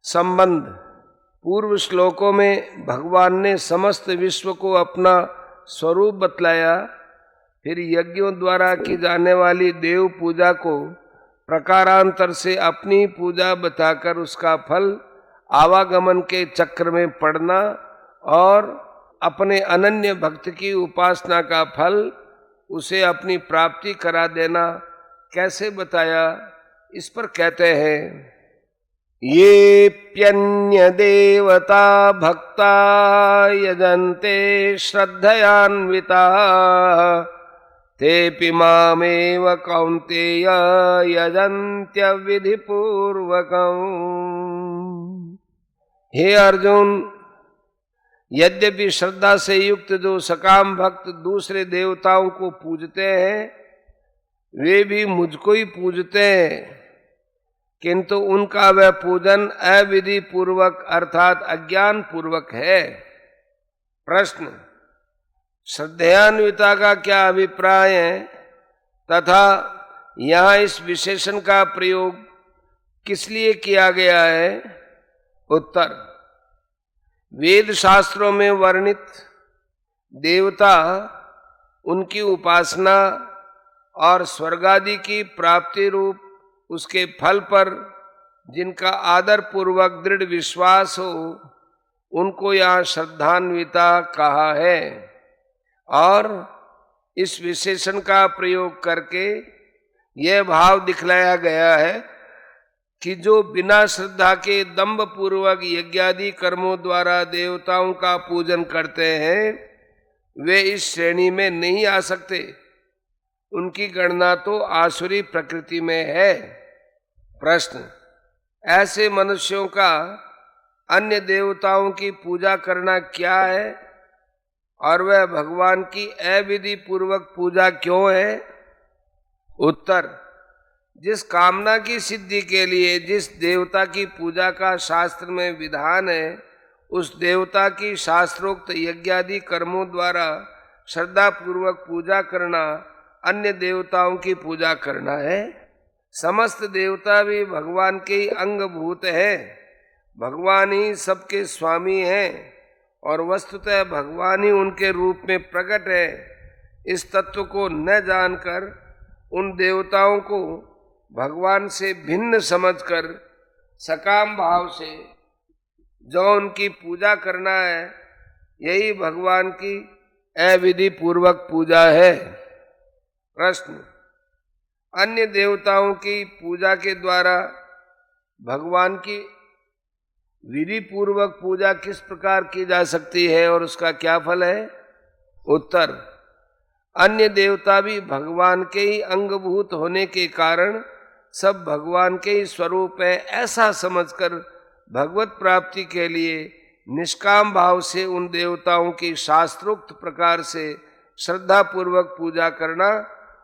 संबंध। पूर्व श्लोकों में भगवान ने समस्त विश्व को अपना स्वरूप बतलाया, फिर यज्ञों द्वारा की जाने वाली देव पूजा को प्रकारांतर से अपनी पूजा बताकर उसका फल आवागमन के चक्र में पड़ना और अपने अनन्य भक्त की उपासना का फल उसे अपनी प्राप्ति करा देना कैसे बताया। इस पर कहते हैं, ये प्यन्य देवता भक्ता यजन्ते श्रद्धयान्विता तेऽपि मामेव कौन्तेय यजन्त्य विधि पूर्वकम्। हे अर्जुन, यद्यपि श्रद्धा से युक्त जो सकाम भक्त दूसरे देवताओं को पूजते हैं वे भी मुझको ही पूजते हैं, किंतु उनका वह पूजन अविधि पूर्वक अर्थात अज्ञान पूर्वक है। प्रश्न, श्रद्धयान्विता का क्या अभिप्राय है तथा यहाँ इस विशेषण का प्रयोग किस लिए किया गया है? उत्तर, वेद शास्त्रों में वर्णित देवता उनकी उपासना और स्वर्गादि की प्राप्ति रूप उसके फल पर जिनका आदर पूर्वक दृढ़ विश्वास हो उनको यहाँ श्रद्धान्विता कहा है और इस विशेषण का प्रयोग करके यह भाव दिखलाया गया है कि जो बिना श्रद्धा के दंभ पूर्वक यज्ञादि कर्मों द्वारा देवताओं का पूजन करते हैं वे इस श्रेणी में नहीं आ सकते। उनकी गणना तो आसुरी प्रकृति में है। प्रश्न, ऐसे मनुष्यों का अन्य देवताओं की पूजा करना क्या है और वह भगवान की अविधि पूर्वक पूजा क्यों है? उत्तर, जिस कामना की सिद्धि के लिए जिस देवता की पूजा का शास्त्र में विधान है उस देवता की शास्त्रोक्त यज्ञादि कर्मों द्वारा श्रद्धा पूर्वक पूजा करना अन्य देवताओं की पूजा करना है। समस्त देवता भी भगवान के ही अंगभूत हैं, भगवान ही सबके स्वामी हैं और वस्तुतः भगवान ही उनके रूप में प्रकट है। इस तत्व को न जानकर उन देवताओं को भगवान से भिन्न समझकर सकाम भाव से जो उनकी पूजा करना है यही भगवान की अविधि पूर्वक पूजा है। प्रश्न, अन्य देवताओं की पूजा के द्वारा भगवान की विधि पूर्वक पूजा किस प्रकार की जा सकती है और उसका क्या फल है? उत्तर, अन्य देवता भी भगवान के ही अंगभूत होने के कारण सब भगवान के ही स्वरूप है ऐसा समझकर भगवत प्राप्ति के लिए निष्काम भाव से उन देवताओं की शास्त्रोक्त प्रकार से श्रद्धा पूर्वक पूजा करना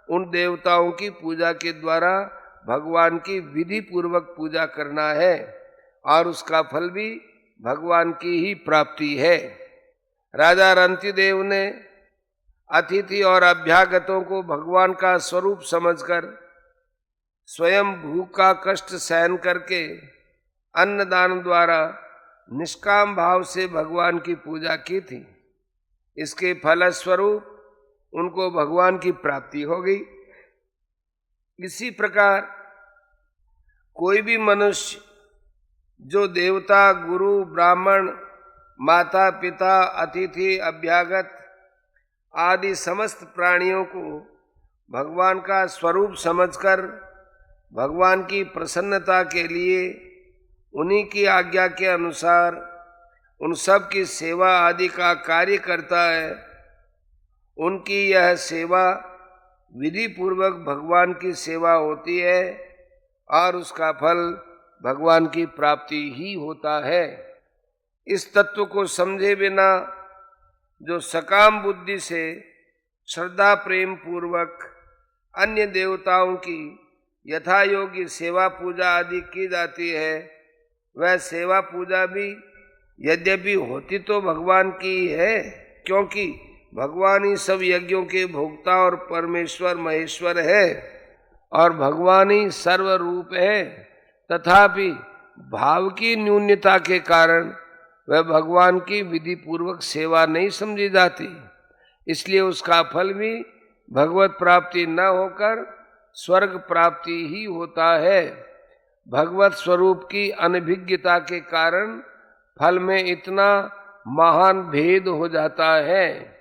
उन देवताओं की पूजा के द्वारा भगवान की विधि पूर्वक पूजा करना है और उसका फल भी भगवान की ही प्राप्ति है। राजा रंतिदेव ने अतिथि और अभ्यागतों को भगवान का स्वरूप समझकर स्वयं भूख का कष्ट सहन करके अन्नदान द्वारा निष्काम भाव से भगवान की पूजा की थी। इसके फलस्वरूप उनको भगवान की प्राप्ति हो गई। इसी प्रकार कोई भी मनुष्य जो देवता, गुरु, ब्राह्मण, माता पिता, अतिथि, अभ्यागत आदि समस्त प्राणियों को भगवान का स्वरूप समझकर भगवान की प्रसन्नता के लिए उन्हीं की आज्ञा के अनुसार उन सब की सेवा आदि का कार्य करता है, उनकी यह सेवा विधि पूर्वक भगवान की सेवा होती है और उसका फल भगवान की प्राप्ति ही होता है। इस तत्व को समझे बिना जो सकाम बुद्धि से श्रद्धा प्रेम पूर्वक अन्य देवताओं की यथा योग्य सेवा पूजा आदि की जाती है वह सेवा पूजा भी यद्यपि होती तो भगवान की है, क्योंकि भगवान ही सब यज्ञों के भोक्ता और परमेश्वर महेश्वर है और भगवान ही सर्व रूप है, तथापि भाव की न्यूनता के कारण वह भगवान की विधि पूर्वक सेवा नहीं समझी जाती। इसलिए उसका फल भी भगवत प्राप्ति न होकर स्वर्ग प्राप्ति ही होता है। भगवत स्वरूप की अनभिज्ञता के कारण फल में इतना महान भेद हो जाता है।